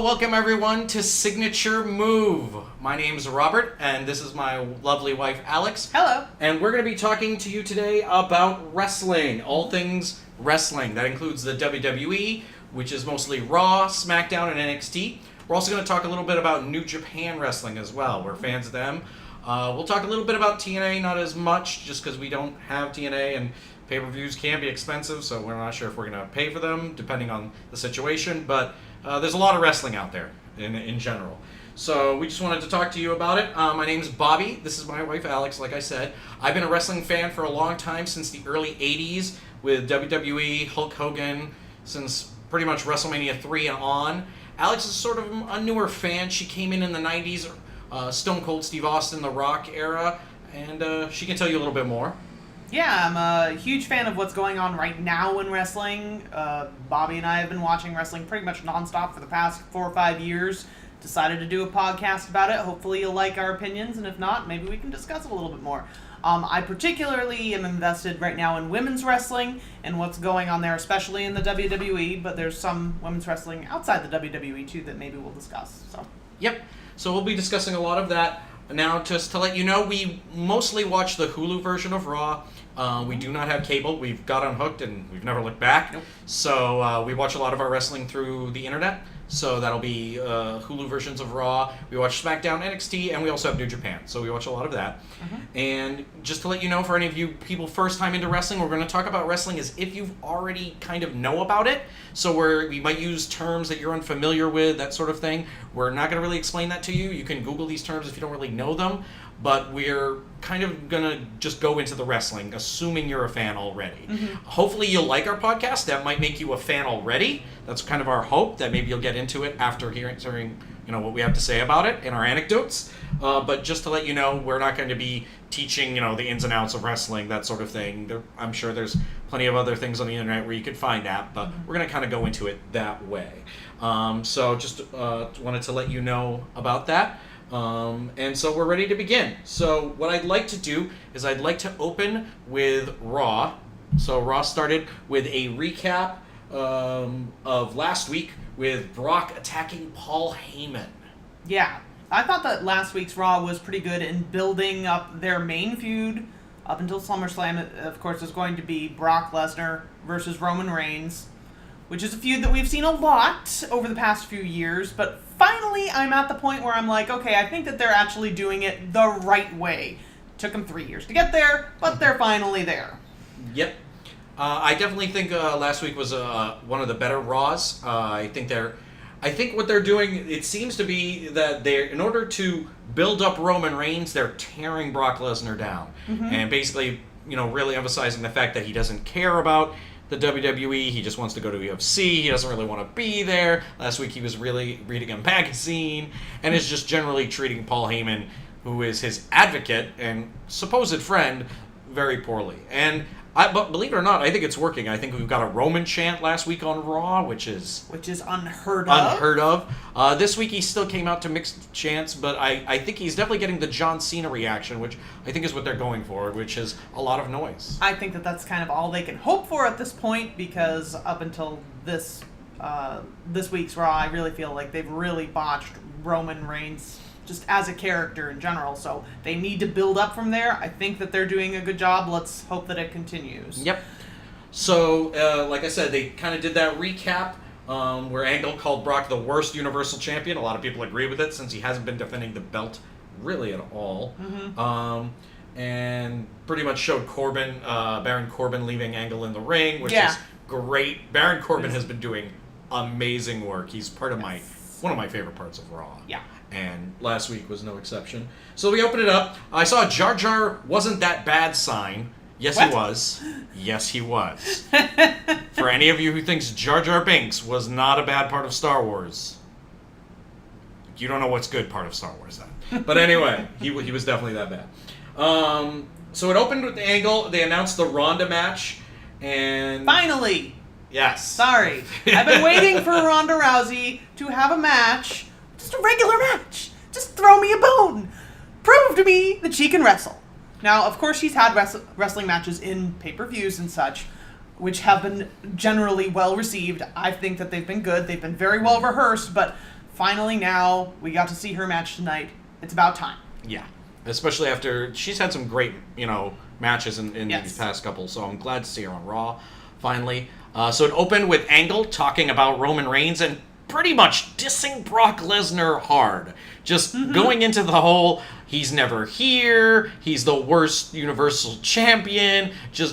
welcome everyone to Signature Move. My name's Robert, and this is my lovely wife, Alex. Hello. And we're going to be talking to you today about wrestling, all things wrestling. That includes the WWE, which is mostly Raw, SmackDown, and NXT. We're also going to talk a little bit about New Japan Wrestling as well. We're fans of them. We'll talk a little bit about TNA, not as much, just because we don't have TNA, and pay-per-views can be expensive, so we're not sure if we're going to pay for them, depending on the situation. But there's a lot of wrestling out there in general. So we just wanted to talk to you about it. My name's Bobby. This is my wife, Alex, like I said. I've been a wrestling fan for a long time, since the early 80s, with WWE, Hulk Hogan, since pretty much WrestleMania 3 and on. Alex is sort of a newer fan. She came in the 90s, Stone Cold Steve Austin, The Rock era, and she can tell you a little bit more. Yeah, I'm a huge fan of what's going on right now in wrestling. Bobby and I have been watching wrestling pretty much nonstop for the past 4 or 5 years. Decided to do a podcast about it. Hopefully you'll like our opinions, and if not, maybe we can discuss it a little bit more. I particularly am invested right now in women's wrestling and what's going on there, especially in the WWE, but there's some women's wrestling outside the WWE too that maybe we'll discuss. Yep, so we'll be discussing a lot of that. Now, just to let you know, we mostly watch the Hulu version of Raw. We do not have cable. We've got unhooked and we've never looked back. Nope. So we watch a lot of our wrestling through the internet. So that'll be Hulu versions of Raw. We watch SmackDown, NXT, and we also have New Japan. So we watch a lot of that. And just to let you know, for any of you people first time into wrestling, we're going to talk about wrestling as if you've already kind of know about it. So we might use terms that you're unfamiliar with, that sort of thing. We're not going to really explain that to you. You can Google these terms if you don't really know them. But we're kind of going to just go into the wrestling, assuming you're a fan already. Hopefully you'll like our podcast. That might make you a fan already. That's kind of our hope, that maybe you'll get into it after hearing what we have to say about it and our anecdotes. But just to let you know, we're not going to be teaching, the ins and outs of wrestling, that sort of thing. I'm sure there's plenty of other things on the internet where you could find that, but we're going to kind of go into it that way. So just wanted to let you know about that. And so we're ready to begin. So what I'd like to do is I'd like to open with Raw. So Raw started with a recap of last week with Brock attacking Paul Heyman. Yeah, I thought that last week's Raw was pretty good in building up their main feud up until SummerSlam. Of course, is going to be Brock Lesnar versus Roman Reigns, which is a feud that we've seen a lot over the past few years, but finally I'm at the point where I'm like, okay, I think that they're actually doing it the right way. Took them 3 years to get there, but they're finally there. Yep. I definitely think last week was one of the better Raws. I think what they're doing, it seems to be that in order to build up Roman Reigns, they're tearing Brock Lesnar down. And basically, really emphasizing the fact that he doesn't care about the WWE, he just wants to go to UFC, he doesn't really want to be there. Last week he was really reading a magazine, and is just generally treating Paul Heyman, who is his advocate and supposed friend, very poorly. But believe it or not, I think it's working. I think we've got a Roman chant last week on Raw, which is unheard of. Unheard of. This week he still came out to mixed chants, but I think he's definitely getting the John Cena reaction, which I think is what they're going for, which is a lot of noise. I think that that's kind of all they can hope for at this point, because up until this week's Raw, I really feel like they've really botched Roman Reigns just as a character in general, so they need to build up from there. I think that they're doing a good job. Let's hope that it continues. Yep. So, like I said, they kind of did that recap where Angle called Brock the worst Universal Champion. A lot of people agree with it, since he hasn't been defending the belt really at all. And pretty much showed Baron Corbin leaving Angle in the ring, which is great. Baron Corbin has been doing amazing work. He's part of one of my favorite parts of Raw. Yeah. And last week was no exception. So we opened it up. I saw a Jar Jar wasn't that bad sign. Yes, What? He was. Yes, he was. For any of you who thinks Jar Jar Binks was not a bad part of Star Wars, you don't know what's good part of Star Wars then. But anyway, he was definitely that bad. So it opened with the Angle. They announced the Ronda match. And Finally! yes. Sorry. I've been waiting for Ronda Rousey to have a match. Just a regular match. Just throw me a bone. Prove to me that she can wrestle. Now, of course, she's had wrestling matches in pay-per-views and such, which have been generally well received. I think that they've been good. They've been very well rehearsed, but finally now we got to see her match tonight. It's about time. Yeah. Especially after she's had some great, matches in Yes. these past couple, so I'm glad to see her on Raw, finally. So it opened with Angle talking about Roman Reigns and pretty much dissing Brock Lesnar hard. Just going into the whole, he's never here, he's the worst Universal Champion. You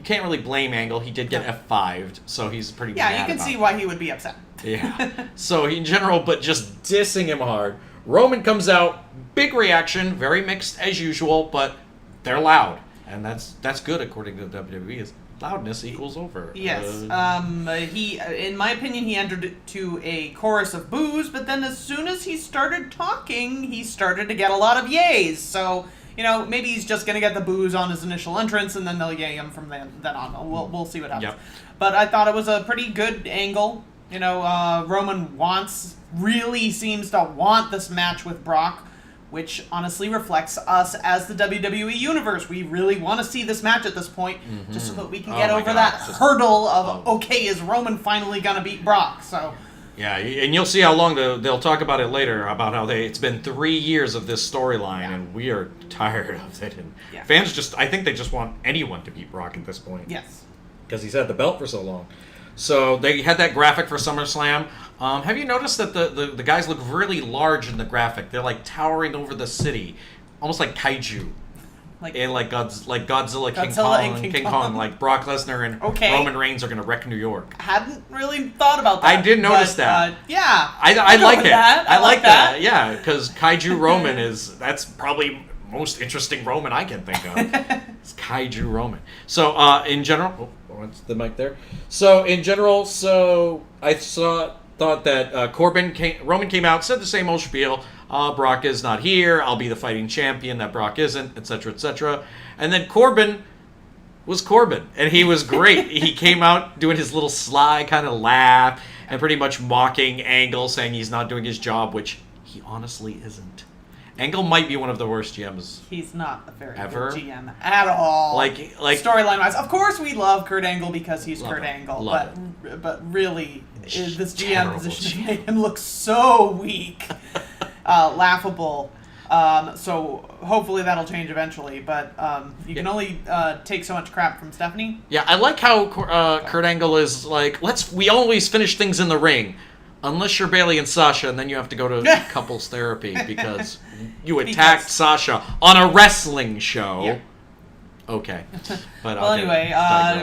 can't really blame Angle. He did get F5'd, so he's pretty mad Yeah, you can about see it. why he would be upset. Yeah. So in general, but just dissing him hard. Roman comes out, big reaction, very mixed as usual, but they're loud. And that's good according to WWE, is loudness equals over. Yes. He, in my opinion, he entered to a chorus of boos, but then as soon as he started talking, he started to get a lot of yays. So, maybe he's just going to get the boos on his initial entrance, and then they'll yay him from then on. We'll see what happens. Yep. But I thought it was a pretty good angle. Roman really seems to want this match with Brock, which honestly reflects us as the WWE Universe. We really want to see this match at this point, just so that we can get over that hurdle of, okay, is Roman finally going to beat Brock? So, yeah, and you'll see how long they'll talk about it later, about how it's been 3 years of this storyline, and we are tired of it. And fans I think they just want anyone to beat Brock at this point. yes. Because he's had the belt for so long. So they had that graphic for SummerSlam. Have you noticed that the guys look really large in the graphic? They're like towering over the city, almost like Kaiju, and like Godzilla, King Kong. Like Brock Lesnar and Roman Reigns are gonna wreck New York. Hadn't really thought about that. I did notice that. Yeah, I like it. I like that. that. Yeah, because Kaiju Roman that's probably most interesting Roman I can think of. It's Kaiju Roman. So in general. What's the mic there? So in general, I thought that Roman came out, said the same old spiel. Brock is not here. I'll be the fighting champion. That Brock isn't, etc., etc. And then Corbin was Corbin, and he was great. He came out doing his little sly kind of laugh and pretty much mocking Angle, saying he's not doing his job, which he honestly isn't. Angle might be one of the worst GMs. He's not a very ever. good GM at all. Like storyline wise, of course we love Kurt Angle because he's Kurt Angle, Love but really, this GM terrible position made him look so weak, laughable. So hopefully that'll change eventually. But you can only take so much crap from Stephanie. Yeah, I like how Kurt Angle is like, we always finish things in the ring. Unless you're Bailey and Sasha, and then you have to go to couples therapy because you attacked Sasha on a wrestling show. Yeah. Okay. But well, anyway,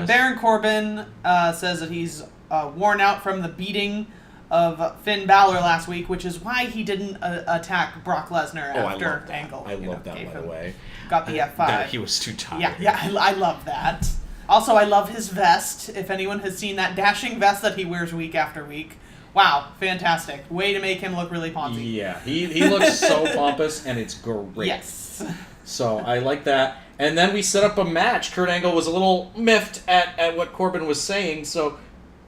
Baron Corbin says that he's worn out from the beating of Finn Balor last week, which is why he didn't attack Brock Lesnar after Angle. I love that, by the way. Got the F5. He was too tired. Yeah, I love that. Also, I love his vest. If anyone has seen that dashing vest that he wears week after week. Wow, fantastic. Way to make him look really poncy. Yeah, he looks so pompous, and it's great. Yes. So I like that. And then we set up a match. Kurt Angle was a little miffed at what Corbin was saying, so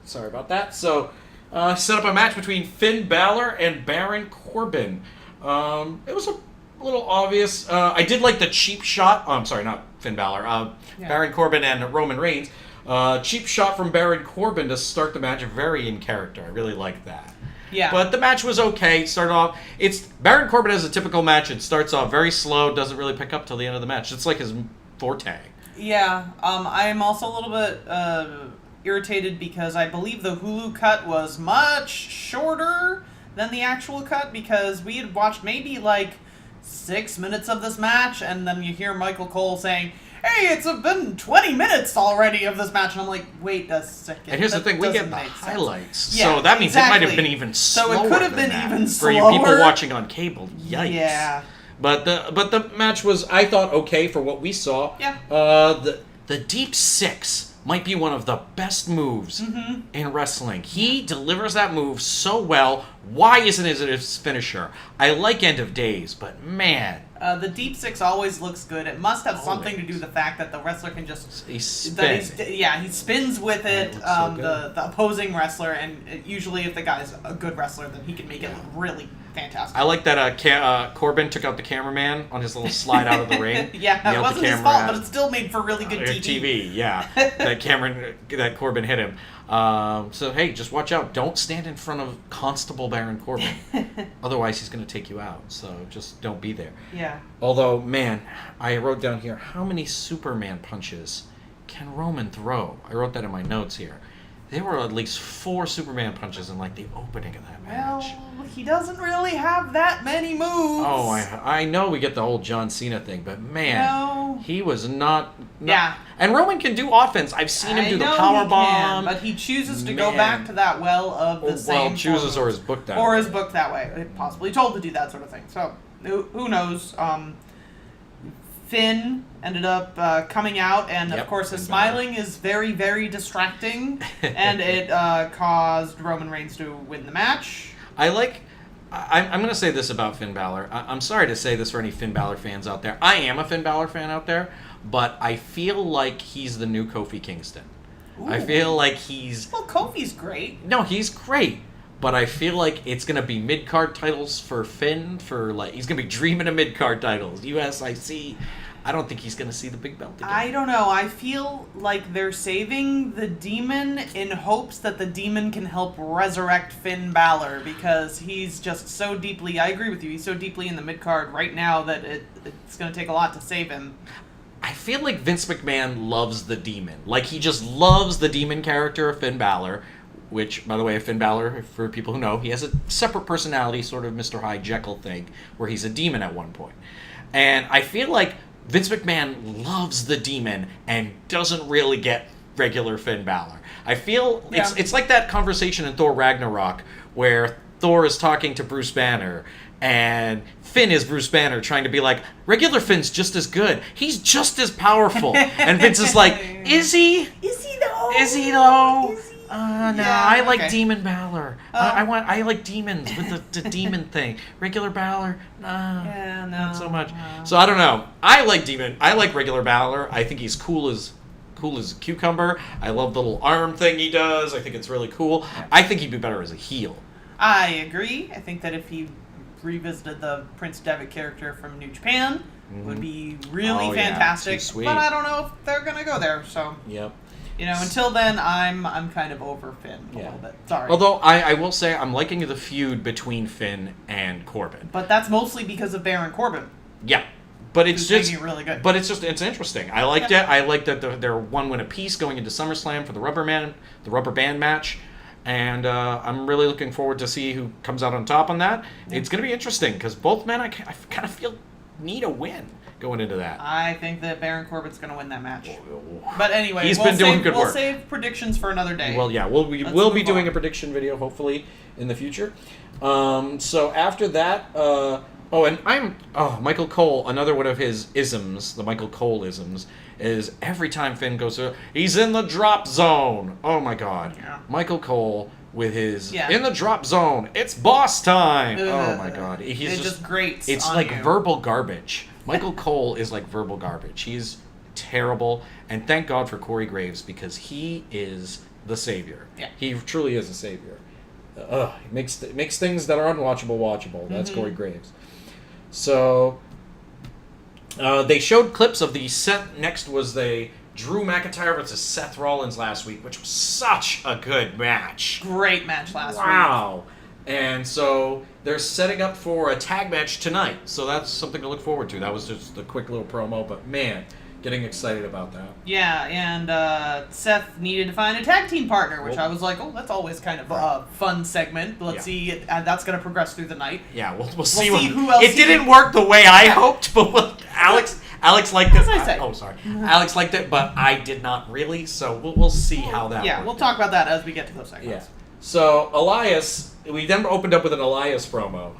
sorry about that. So set up a match between Finn Balor and Baron Corbin. It was a little obvious. I did like the cheap shot. Oh, I'm sorry, not Finn Balor. Baron Corbin and Roman Reigns. Cheap shot from Baron Corbin to start the match, very in character. I really like that. Yeah. But the match was okay. Started off. Baron Corbin has a typical match. It starts off very slow, doesn't really pick up till the end of the match. It's like his forte. Yeah. I am also a little bit irritated because I believe the Hulu cut was much shorter than the actual cut because we had watched maybe like 6 minutes of this match, and then you hear Michael Cole saying, "Hey, it's been 20 minutes already of this match," and I'm like, wait a second. And here's the thing, we get the highlights. So that means it might have been even slower. So it could have been even slower. For you people watching on cable, yikes. Yeah. But the match was, I thought, okay for what we saw. Yeah. The Deep Six might be one of the best moves in wrestling. He delivers that move so well. Why isn't it his finisher? I like End of Days, but man. The Deep Six always looks good. It must have something to do with the fact that the wrestler can just... He spins. He spins with it, So the opposing wrestler, and usually if the guy's a good wrestler, then he can make it look really fantastic. I like that Corbin took out the cameraman on his little slide out of the ring. Yeah, it wasn't his fault, but it still made for really good TV. Yeah. that Corbin hit him. So, hey, just watch out. Don't stand in front of Constable Baron Corbin. Otherwise, he's going to take you out. So just don't be there. Yeah. Although, man, I wrote down here, how many Superman punches can Roman throw? I wrote that in my notes here. There were at least 4 Superman punches in, like, the opening of that match. Well, he doesn't really have that many moves. Oh, I know we get the whole John Cena thing, but man, he was not. Yeah. And Roman can do offense. I've seen him do the power bomb. But he chooses to go back to that well of the same. Well, chooses or is booked that way. Or is booked that way. Possibly told to do that sort of thing. So, who knows? Finn ended up coming out, and of course his smiling is very, very distracting, and it caused Roman Reigns to win the match. I'm going to say this about Finn Balor. I'm sorry to say this for any Finn Balor fans out there. I am a Finn Balor fan out there, but I feel like he's the new Kofi Kingston. Ooh. I feel like he's... Well, Kofi's great. No, he's great. But I feel like it's going to be mid-card titles for Finn. He's going to be dreaming of mid-card titles. USIC. I don't think he's going to see the big belt again. I don't know. I feel like they're saving the Demon in hopes that the Demon can help resurrect Finn Balor, because he's just so deeply... I agree with you. He's so deeply in the mid-card right now that it's going to take a lot to save him. I feel like Vince McMahon loves the Demon. Like, he just loves the Demon character of Finn Balor. Which, by the way, Finn Balor, for people who know, he has a separate personality, sort of Mr. Hyde Jekyll thing, where he's a demon at one point. And I feel like Vince McMahon loves the Demon and doesn't really get regular Finn Balor. I feel it's like that conversation in Thor Ragnarok where Thor is talking to Bruce Banner and Finn is Bruce Banner trying to be like, regular Finn's just as good. He's just as powerful. And Vince is like, is he? Is he though? Is he though? Is he? No, I like Demon Balor. I like demons with the demon thing. Regular Balor, not so much. No. So I don't know. I like Demon. I like regular Balor. I think he's cool as a cucumber. I love the little arm thing he does. I think it's really cool. I think he'd be better as a heel. I agree. I think that if he revisited the Prince Devitt character from New Japan, it would be really fantastic. Too sweet. But I don't know if they're gonna go there. So Yep. You know, until then, I'm kind of over Finn a little bit. Sorry. Although I will say I'm liking the feud between Finn and Corbin. But that's mostly because of Baron Corbin. Yeah, but it's just making it really good. But it's interesting. I liked it. I liked that they're one win apiece going into SummerSlam for the rubber band match, and I'm really looking forward to see who comes out on top on that. Yeah. It's going to be interesting because both men I kind of feel need a win going into that. I think that Baron Corbin's going to win that match. But anyway, he's been doing good work. We'll save predictions for another day. Well, yeah, we'll be doing a prediction video hopefully in the future. So after that, Michael Cole. Another one of his isms, the Michael Cole isms, is every time Finn goes through, he's in the drop zone. Oh my God, Michael Cole. With his in the drop zone, it's boss time. Oh my God, he's just great. It's like verbal garbage. Michael Cole is like verbal garbage. He's terrible, and thank God for Corey Graves because he is the savior. Yeah, he truly is a savior. He makes things that are unwatchable watchable. That's Corey Graves. So they showed clips of the set. Next was Drew McIntyre versus Seth Rollins last week, which was such a good match. Great match last week. Wow. And so they're setting up for a tag match tonight. So that's something to look forward to. That was just a quick little promo, but man, getting excited about that. Yeah, and Seth needed to find a tag team partner, which I was like, that's always kind of a fun segment. Let's see, and that's going to progress through the night. Yeah, we'll see who else. It didn't work the way I hoped, but Alex liked it. As I say. Sorry. Alex liked it, but I did not really, so we'll see how that works. Yeah, we'll talk about that as we get to those segments. Yeah. So, Elias, we then opened up with an Elias promo.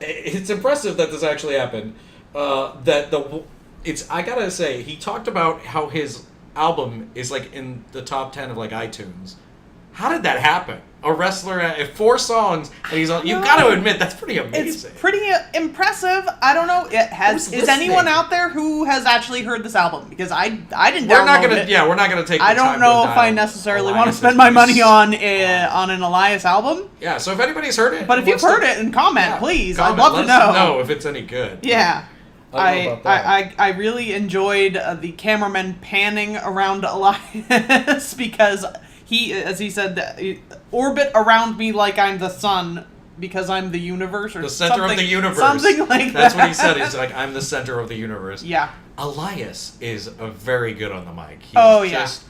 It's impressive that this actually happened. I gotta say, he talked about how his album is like in the top 10 of like iTunes. How did that happen? a wrestler at 4 songs, and he's on. You've got to admit that's pretty amazing. It's pretty impressive. I don't know. Is anyone out there who has actually heard this album? Because I didn't. We're not gonna. Yeah, we're not gonna take. I don't know if I necessarily want to spend my money on an Elias album. Yeah. So if anybody's heard it, but if you've heard it, and comment, please. Comment. I'd love to know. Let us know if it's any good. Yeah. I really enjoyed the cameraman panning around Elias because he, as he said, orbit around me like I'm the sun because I'm the universe or the center of the universe. Something like that. That's what he said. He's like, I'm the center of the universe. Yeah. Elias is very good on the mic. He's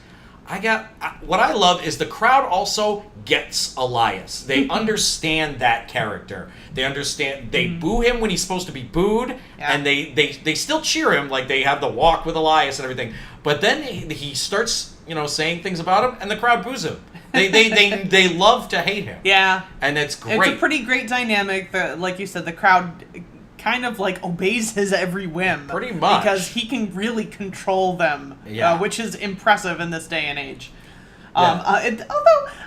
what I love is the crowd also gets Elias. They understand that character. They understand. They boo him when he's supposed to be booed, and they still cheer him, like they have the walk with Elias and everything. But then he starts, saying things about him, and the crowd boos him. They love to hate him. Yeah, and it's great. It's a pretty great dynamic. Like you said, the crowd kind of like obeys his every whim. Pretty much. Because he can really control them, which is impressive in this day and age. Although I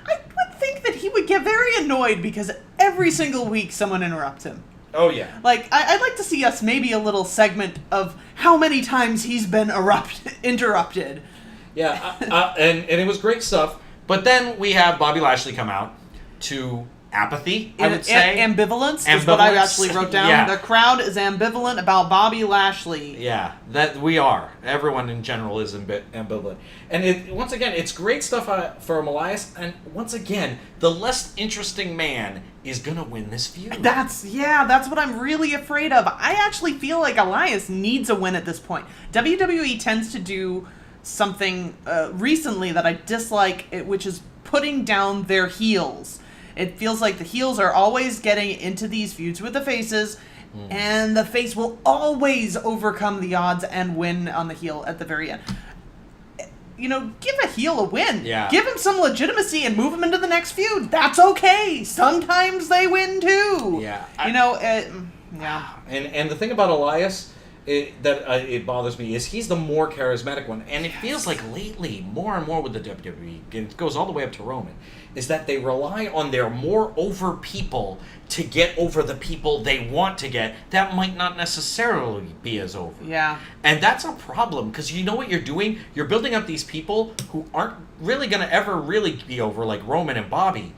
would think that he would get very annoyed because every single week someone interrupts him. Oh, yeah. Like, I'd like to see us maybe a little segment of how many times he's been interrupted. Yeah, and it was great stuff. But then we have Bobby Lashley come out to apathy, I would say. Ambivalence is what I actually wrote down. Yeah. The crowd is ambivalent about Bobby Lashley. Yeah, that we are. Everyone in general is ambivalent. And once again, it's great stuff for Elias. And once again, the less interesting man is going to win this feud. That's what I'm really afraid of. I actually feel like Elias needs a win at this point. WWE tends to do something recently that I dislike, which is putting down their heels. It feels like the heels are always getting into these feuds with the faces, and the face will always overcome the odds and win on the heel at the very end. Give a heel a win. Yeah. Give him some legitimacy and move him into the next feud. That's okay. Sometimes they win too. Yeah. Yeah. And the thing about Elias it bothers me is he's the more charismatic one, and it feels like lately more and more with the WWE, it goes all the way up to Roman, is that they rely on their more over people to get over the people they want to get that might not necessarily be as over. Yeah. And that's a problem, because you know what you're doing? You're building up these people who aren't really going to ever really be over, like Roman and Bobby.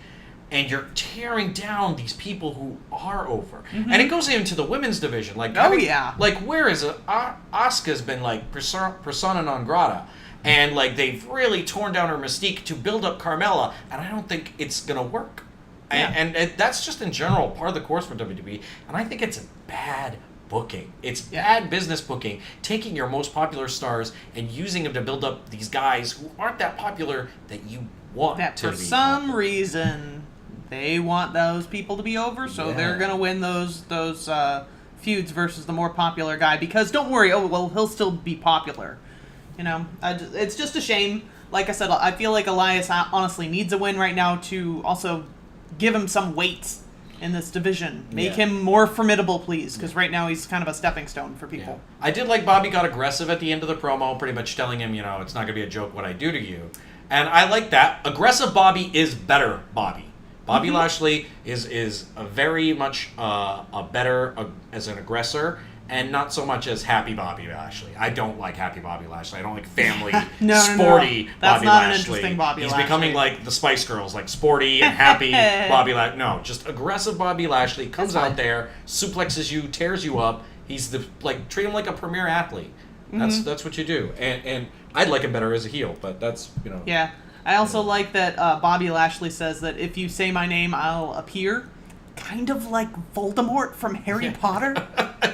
And you're tearing down these people who are over. Mm-hmm. And it goes into the women's division. Like, like, where is it? Asuka's been, like, persona non grata. And, like, they've really torn down her mystique to build up Carmella. And I don't think it's going to work. Yeah. And that's just, in general, part of the course for WWE. And I think it's a bad booking. It's bad business booking. Taking your most popular stars and using them to build up these guys who aren't that popular that you want to be. For some reason, they want those people to be over, so they're going to win those feuds versus the more popular guy. Because don't worry, he'll still be popular. It's just a shame. Like I said, I feel like Elias honestly needs a win right now to also give him some weight in this division. Make him more formidable, please, because right now he's kind of a stepping stone for people. Yeah. I did like Bobby got aggressive at the end of the promo, pretty much telling him, it's not going to be a joke what I do to you. And I like that. Aggressive Bobby is better Bobby. Bobby Lashley is a very much a better as an aggressor, and not so much as Happy Bobby Lashley. I don't like Happy Bobby Lashley. I don't like family, sporty Bobby Lashley. That's not an interesting Bobby He's Lashley. becoming like the Spice Girls, like sporty and happy Bobby Lashley. No, just aggressive Bobby Lashley comes out there, suplexes you, tears you up. He's treat him like a premier athlete. That's what you do. And I'd like him better as a heel, but that's Yeah. I also like that Bobby Lashley says that if you say my name, I'll appear. Kind of like Voldemort from Harry Potter.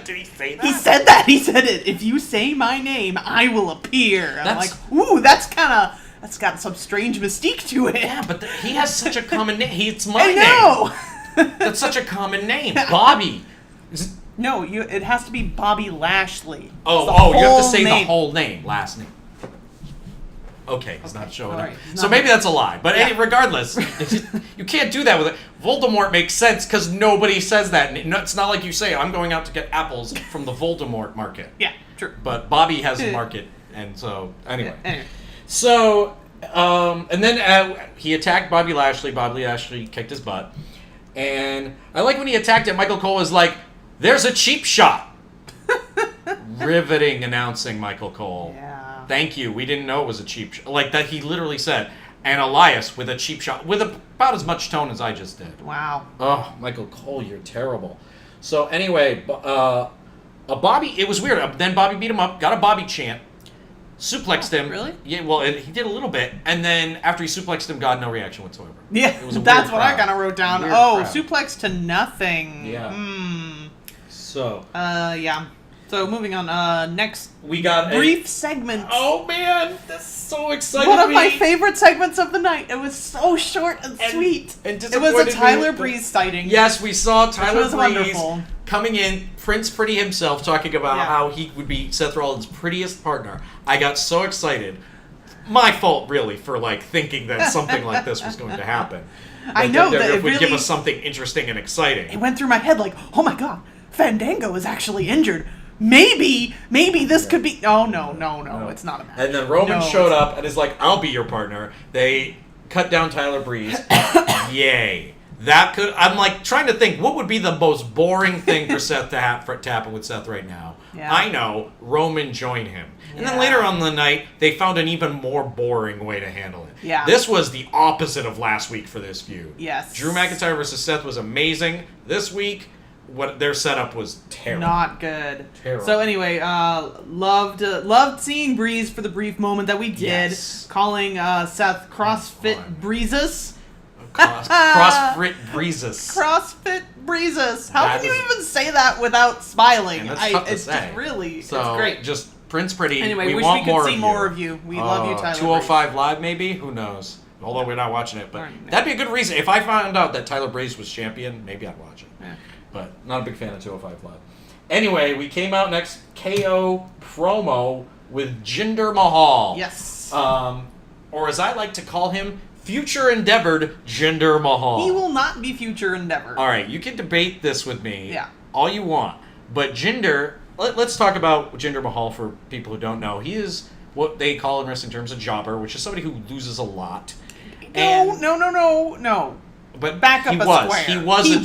Did he say that? He said that. He said it. If you say my name, I will appear. I'm like, ooh, that's got some strange mystique to it. Yeah, but he has such a common name. It's my name. I know. That's such a common name. Bobby. No, it has to be Bobby Lashley. Oh, you have to say the whole name, last name. Okay, he's not showing up. So maybe that's a lie. But regardless, you can't do that with it. Voldemort makes sense because nobody says that. It's not like you say, I'm going out to get apples from the Voldemort market. Yeah, true. But Bobby has a market, and so, anyway. So, And then he attacked Bobby Lashley. Bobby Lashley kicked his butt. And I like when he attacked it, Michael Cole was like, "There's a cheap shot." Riveting announcing, Michael Cole. Yeah. Thank you. We didn't know it was a cheap shot. Like that, he literally said. And Elias with a cheap shot, with about as much tone as I just did. Wow. Oh, Michael Cole, you're terrible. So anyway, Bobby, it was weird. Then Bobby beat him up, got a Bobby chant, suplexed him. Really? Yeah, well, he did a little bit. And then after he suplexed him, got no reaction whatsoever. Yeah, It was a that's weird what I crowd. kind of wrote down. Weird Oh, crowd. suplex to nothing. Yeah. So. Yeah. So moving on. Next We got brief segment. Oh, man. That's so exciting. One of my favorite segments of the night. It was so short and sweet. And It was a Tyler Breeze sighting. Yes, we saw Tyler was Breeze wonderful. coming in, Prince Pretty himself, talking about how he would be Seth Rollins' prettiest partner. I got so excited. My fault, really, for thinking that something like this was going to happen. I know that it would give really- us something interesting and exciting. It went through my head like, oh my god, Fandango is actually injured. Maybe this could be. Oh no, it's not a match. And then Roman No, showed it's- up and is like, "I'll be your partner." They cut down Tyler Breeze. Yay! That could. I'm trying to think what would be the most boring thing for Seth to happen with Seth right now. Yeah. I know Roman joined him, and then Yeah. later on in the night they found an even more boring way to handle it. Yeah. This was the opposite of last week for this feud. Yes. Drew McIntyre versus Seth was amazing. This week, what their setup was terrible. Not good. Terrible. So anyway, loved seeing Breeze for the brief moment that we did, Yes. calling Seth CrossFit Fun. Breezes. CrossFit Breezes. CrossFit Breezes. How That can you is- even say that without smiling? And that's tough to it's say. just really, So, it's great. just Prince Pretty. Anyway, we wish want we could more see of more you. of you. We love you, Tyler. 205 Live, maybe? Who knows? Although we're not watching it. But Right. that'd be a good reason. If I found out that Tyler Breeze was champion, maybe I'd watch it. Yeah. But not a big fan of 205 Live. Anyway, we came out next KO promo with Jinder Mahal. Yes. Or as I like to call him, future endeavored Jinder Mahal. He will not be future endeavor. All right, you can debate this with me Yeah. all you want. But Jinder, let's talk about Jinder Mahal for people who don't know. He is what they call in wrestling terms a jobber, which is somebody who loses a lot. No. But Back up he a was. square. He was He a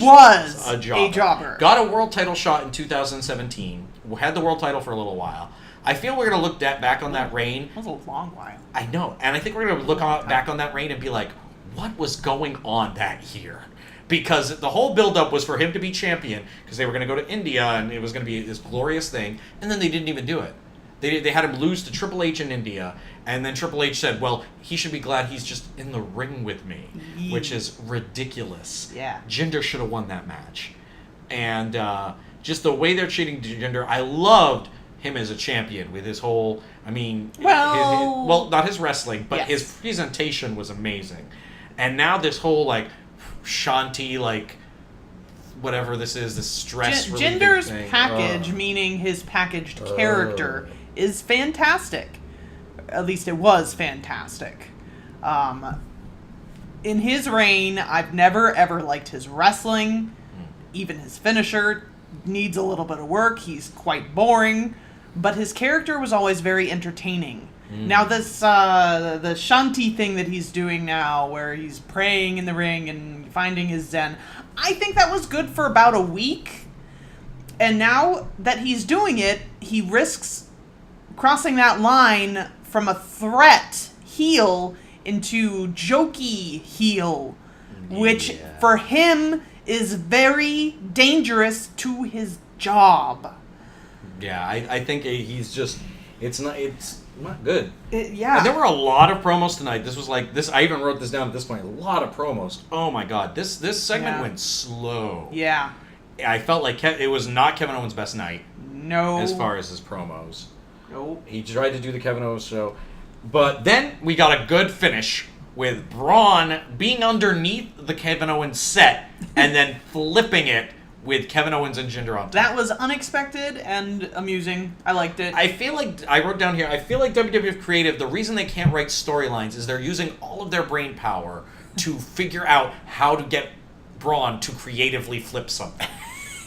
jobber. a jobber. Got a world title shot in 2017. Had the world title for a little while. I feel we're going to look back on that reign. That was a long while. I know. And I think we're going to look back on that reign and be like, what was going on that year? Because the whole build-up was for him to be champion because they were going to go to India and it was going to be this glorious thing. And then they didn't even do it. They had him lose to Triple H in India, and then Triple H said, well, he should be glad he's just in the ring with me, which is ridiculous. Yeah. Jinder should have won that match. And just the way they're treating Jinder, I loved him as a champion with his whole, Well- not his wrestling, but Yes. his presentation was amazing. And now this whole, Shanti, whatever this is, this stress relieving Jinder's thing. package, meaning his packaged character, is fantastic. At least it was fantastic. In his reign, I've never ever liked his wrestling. Even his finisher needs a little bit of work. He's quite boring. But his character was always very entertaining. Now this, the Shanti thing that he's doing now, where he's praying in the ring and finding his zen, I think that was good for about a week. And now that he's doing it, he risks crossing that line from a threat heel into jokey heel, which for him is very dangerous to his job. Yeah, I think he's just, it's not good. Yeah. And there were a lot of promos tonight. This was this. I even wrote this down at this point. A lot of promos. Oh my god, this segment went slow. Yeah. I felt like it was not Kevin Owens' best night No. as far as his promos. Nope. He tried to do the Kevin Owens show, but then we got a good finish with Braun being underneath the Kevin Owens set and then flipping it with Kevin Owens and Jinder on top. That was unexpected and amusing. I liked it. I feel like, I wrote down here, I feel like WWF Creative, the reason they can't write storylines is they're using all of their brain power to figure out how to get Braun to creatively flip something.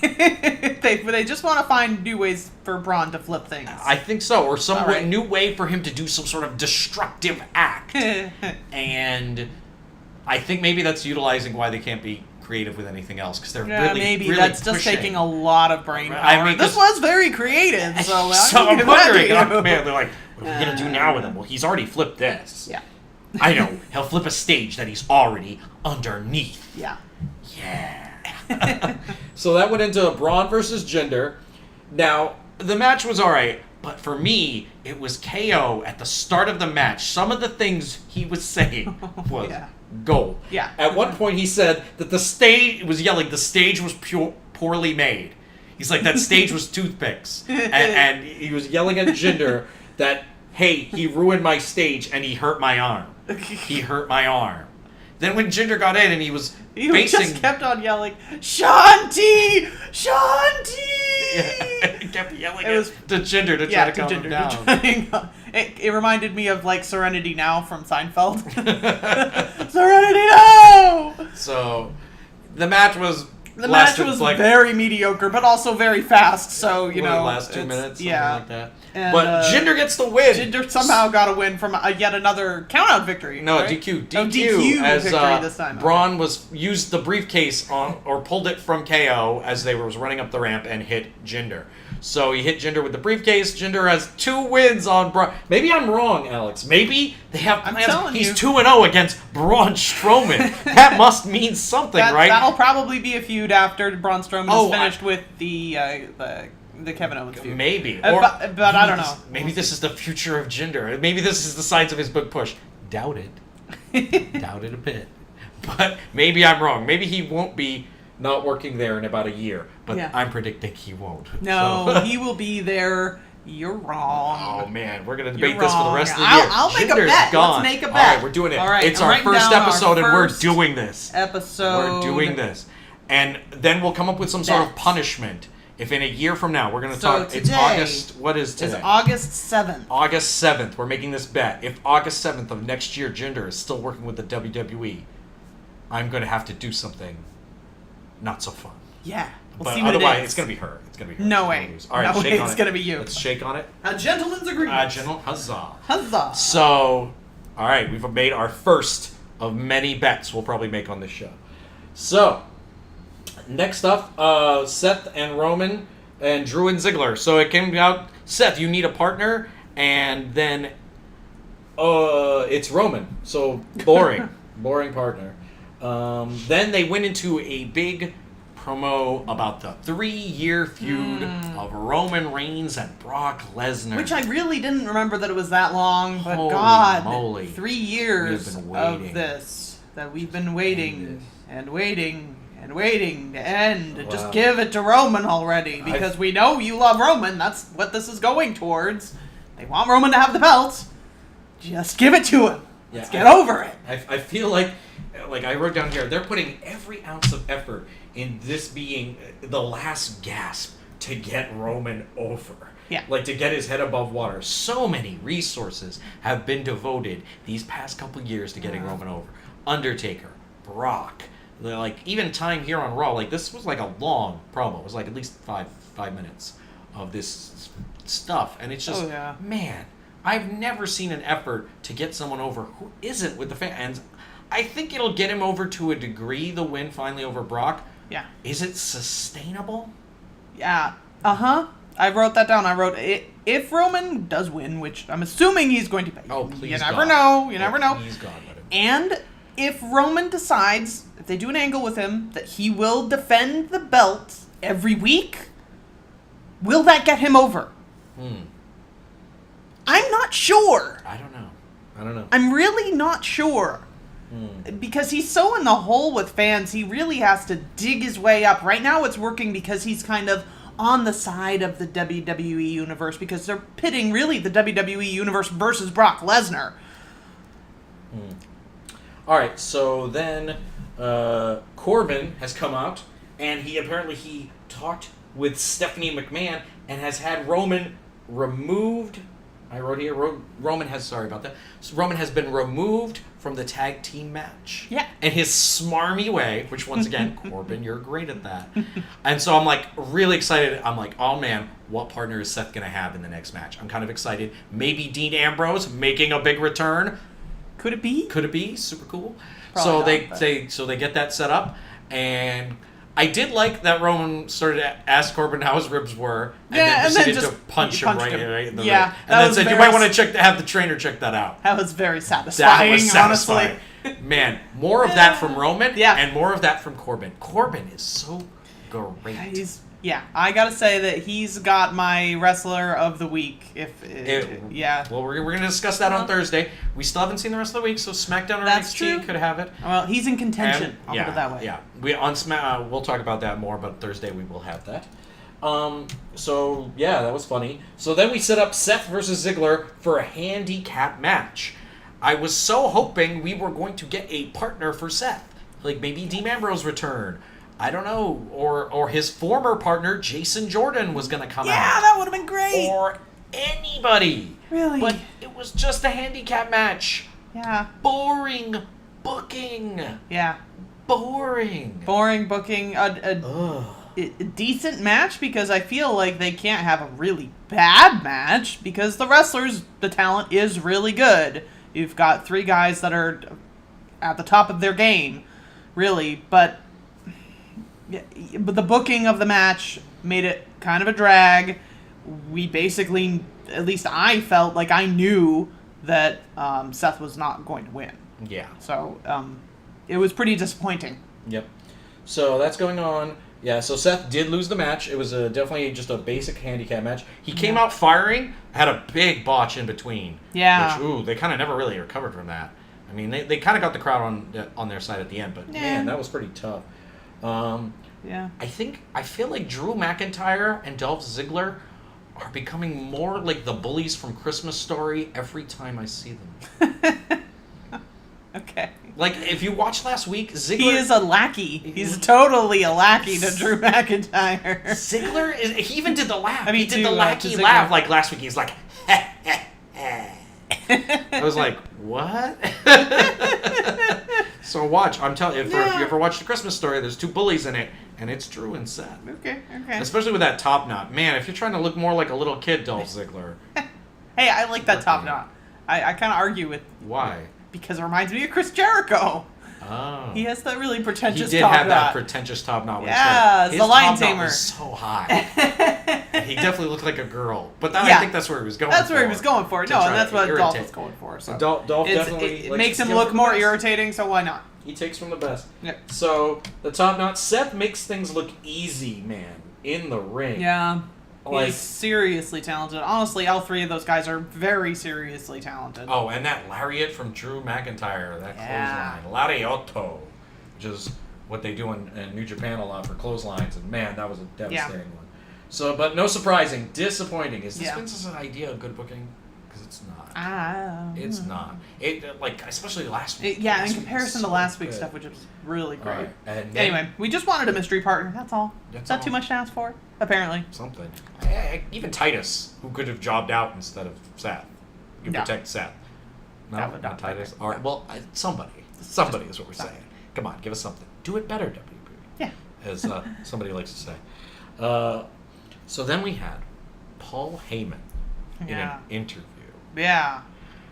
they just want to find new ways for Braun to flip things. I think so, or some All right. new way for him to do some sort of destructive act. And I think maybe that's utilizing why they can't be creative with anything else, because they're really, maybe really that's just pushing. taking a lot of brain power. I mean, this was very creative, so I'm give that wondering, to you. man, they're like, what are we going to do now with him? Well, he's already flipped this. Yeah. I know, he'll flip a stage that he's already underneath. Yeah. Yeah. So that went into Braun versus Jinder. Now, the match was alright, but for me, it was KO at the start of the match. Some of the things he was saying was gold. Yeah. At one point, he said that the stage was poorly made. He's like, that stage was toothpicks. And he was yelling at Jinder that, hey, he ruined my stage and he hurt my arm. He hurt my arm. Then when Jinder got in and he just kept on yelling, Shanti! Shanti! Yeah, he kept yelling to Jinder to try to calm him down. It reminded me of like Serenity Now from Seinfeld. Serenity Now! So the match was very mediocre, but also very fast. So the last 2 minutes, something like that. And, but Jinder gets the win. Jinder somehow got a win from yet another countout victory. No, right? DQ. DQ as victory this time. Braun used the briefcase or pulled it from KO as they was running up the ramp and hit Jinder. So he hit Jinder with the briefcase. Jinder has 2 wins on Braun. Maybe I'm wrong, Alex. Maybe they have plans. He's 2-0 against Braun Strowman. That must mean something, right? That'll probably be a feud after Braun Strowman is finished with the Kevin Owens feud. Maybe. But I don't know. Maybe this is the future of Jinder. Maybe this is the signs of his big push. Doubt it. Doubt it a bit. But maybe I'm wrong. Maybe he won't be not working there in about a year. But I'm predicting he won't. No, he will be there. You're wrong. Oh, man. We're going to debate this for the rest of the year. I'll make Jinder's a bet. gone. Let's make a bet. All right, we're doing it. All right, it's our first episode, and we're doing this. We're doing this. And then we'll come up with some sort of punishment. If in a year from now we're going to talk, today, it's August. What is today? It's August 7th. August 7th. We're making this bet. If August 7th of next year, Jinder is still working with the WWE, I'm going to have to do something not so fun. Yeah. We'll But see what otherwise, it is. it's going to be her. It's going to be her. No way. All right, no shake way on it's it. going to be you. Let's shake on it. A gentleman's agreement. Huzzah. Huzzah. So, all right, we've made our first of many bets we'll probably make on this show. So, next up, Seth and Roman and Drew and Ziggler. So it came out, Seth, you need a partner, and then it's Roman. So boring. Boring partner. Then they went into a big promo about the 3-year feud of Roman Reigns and Brock Lesnar. Which I really didn't remember that it was that long, but Holy God, moly. 3 years We've been waiting. of this that we've been waiting and waiting and waiting to end. Wow. Just give it to Roman already, because we know you love Roman. That's what this is going towards. They want Roman to have the belt. Just give it to him. Yeah, Let's get over it. I feel like I wrote down here, they're putting every ounce of effort in this being the last gasp to get Roman over. Yeah. Like, to get his head above water. So many resources have been devoted these past couple years to getting Roman over. Undertaker, Brock, like, even time here on Raw, like, this was like a long promo. It was like at least five minutes of this stuff. And it's just, man, I've never seen an effort to get someone over who isn't with the fans. I think it'll get him over to a degree, the win finally over Brock. Yeah. Is it sustainable? Yeah. Uh-huh. I wrote that down. I wrote, if Roman does win, which I'm assuming he's going to be. Oh, please, You God. never know. You never know. Please, God, let him. And if Roman decides, if they do an angle with him, that he will defend the belt every week, will that get him over? I'm not sure. I don't know. I'm really not sure. Because he's so in the hole with fans, he really has to dig his way up. Right now it's working because he's kind of on the side of the WWE Universe, because they're pitting really the WWE Universe versus Brock Lesnar. All right, so then Corbin has come out, and he talked with Stephanie McMahon and has had Roman removed I wrote here, Roman has, sorry about that, Roman has been removed from the tag team match. Yeah. In his smarmy way, which once again, Corbin, you're great at that. And so I'm like really excited. I'm like, oh man, what partner is Seth going to have in the next match? I'm kind of excited. Maybe Dean Ambrose making a big return. Could it be? Could it be? Super cool. Probably So they get that set up, and I did like that Roman started to ask Corbin how his ribs were, and then proceeded to punch him right in the rib. And then said, you might want to have the trainer check that out. That was very satisfying, That was satisfying. honestly. Man, more of that from Roman, Yeah. and more of that from Corbin. Corbin is so great. I gotta say that he's got my wrestler of the week. Well, we're going to discuss that on Thursday. We still haven't seen the rest of the week, so SmackDown or That's NXT true. could have it. Well, he's in contention. And, I'll put it that way. Yeah, we'll talk about that more, but Thursday we will have that. So yeah, that was funny. So then we set up Seth versus Ziggler for a handicap match. I was so hoping we were going to get a partner for Seth, like maybe Dean Ambrose return. I don't know, or his former partner Jason Jordan was going to come out. Yeah, that would have been great. Or anybody. Really? But it was just a handicap match. Yeah. Boring booking. Yeah. Boring. Boring booking. A decent match because I feel like they can't have a really bad match because the wrestlers, the talent is really good. You've got 3 guys that are at the top of their game, really, but the booking of the match made it kind of a drag. We basically, at least I felt like I knew that Seth was not going to win. Yeah. So it was pretty disappointing. Yep. So that's going on. Yeah, so Seth did lose the match. It was definitely just a basic handicap match. He came out firing, had a big botch in between. Yeah. Which, they kind of never really recovered from that. I mean, they kind of got the crowd on their side at the end, but man, that was pretty tough. Yeah. I feel like Drew McIntyre and Dolph Ziggler are becoming more like the bullies from Christmas Story every time I see them. Okay. Like, if you watched last week, Ziggler... He is a lackey. He's totally a lackey to Drew McIntyre. Ziggler, he even did the laugh. I mean, he did the lackey to laugh. Like, last week, he's like, I was like, what? So watch. I'm telling you, if you ever watch The Christmas Story, there's 2 bullies in it, and it's Drew and Seth. Okay. Especially with that top knot. Man, if you're trying to look more like a little kid, Dolph Ziggler. Hey, I like that top knot. I kind of argue with... Why? Because it reminds me of Chris Jericho. Oh. He has that really pretentious top knot. He did have that pretentious top knot. Yeah, his the Lion top Tamer. knot was so high. He definitely looked like a girl. But I think that's where he was going for. That's where he was going for. No, and that's what Dolph was going for. So Dolph definitely... It makes him look more irritating, so why not? He takes from the best. Yeah. So, the top knot, Seth makes things look easy, man, in the ring. Yeah. Like, he's seriously talented. Honestly, all 3 of those guys are very seriously talented. Oh, and that lariat from Drew McIntyre, that clothesline. Lariotto, which is what they do in New Japan a lot for clotheslines, and man, that was a devastating one. So, but no surprising, disappointing. Is this Vince's idea of good booking? Because it's not. It's not. Especially last week. In comparison to last week's stuff, which was really great. Right. And anyway, we just wanted a mystery partner. That's all. Is that too much to ask for? Apparently. Something. Even Titus, who could have jobbed out instead of Seth. You protect Seth. No, not Titus. All right. Well, somebody. Somebody is what we're saying. Come on, give us something. Do it better, WB. Yeah. As somebody likes to say. So then we had Paul Heyman in an interview. Yeah.